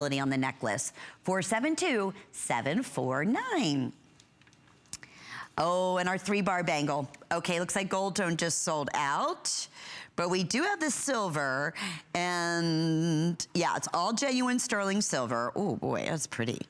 on the necklace. 472-749. Oh, and our 3-bar bangle. Okay, looks like gold tone just sold out. But we do have the silver, and yeah, it's all genuine sterling silver. Oh boy, that's pretty.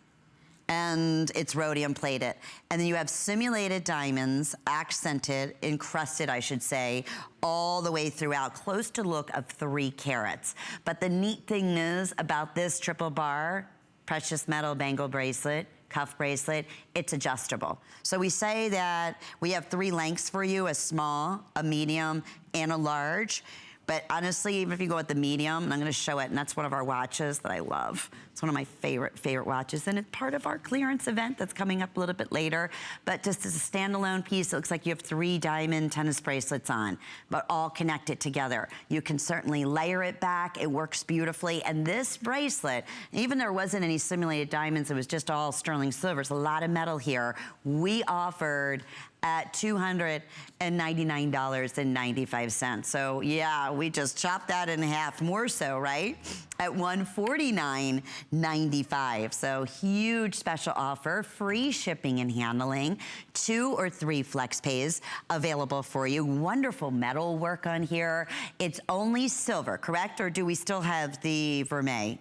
And it's rhodium plated. And then you have simulated diamonds, accented, encrusted, I should say, all the way throughout, close to the look of 3 carats. But the neat thing is about this triple bar, precious metal bangle bracelet, cuff bracelet, it's adjustable. So we say that we have 3 lengths for you, a small, a medium, and a large. But honestly, even if you go with the medium, and I'm gonna show it, and that's one of our watches that I love. It's one of my favorite watches, and it's part of our clearance event that's coming up a little bit later. But just as a standalone piece, it looks like you have 3 diamond tennis bracelets on, but all connected together. You can certainly layer it back, it works beautifully. And this bracelet, even there wasn't any simulated diamonds, it was just all sterling silver, it's a lot of metal here. We offered at $299.95. So yeah, we just chopped that in half, more so, right? At $149.95. So huge special offer, free shipping and handling, 2 or 3 flex pays available for you. Wonderful metal work on here. It's only silver, correct? Or do we still have the vermeil?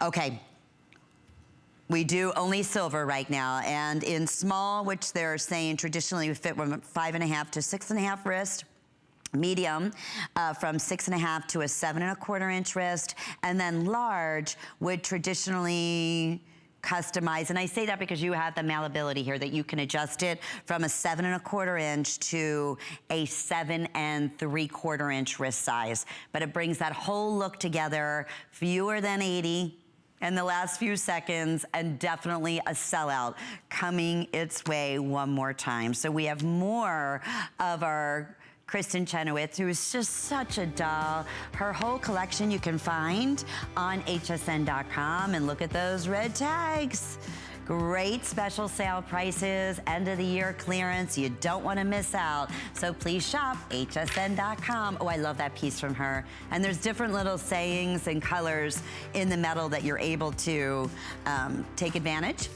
Okay. We do only silver right now, and in small, which they're saying traditionally would fit from 5.5 to 6.5 wrist, medium from 6.5 to a 7.25 inch wrist, and then large would traditionally customize, and I say that because you have the malleability here that you can adjust it from a 7.25 inch to a 7.75 inch wrist size, but it brings that whole look together, fewer than 80 in the last few seconds, and definitely a sellout coming its way one more time. So we have more of our Kristin Chenoweth, who is just such a doll. Her whole collection you can find on hsn.com, and look at those red tags. Great special sale prices, end of the year clearance. You don't want to miss out. So please shop hsn.com. Oh, I love that piece from her. And there's different little sayings and colors in the metal that you're able to take advantage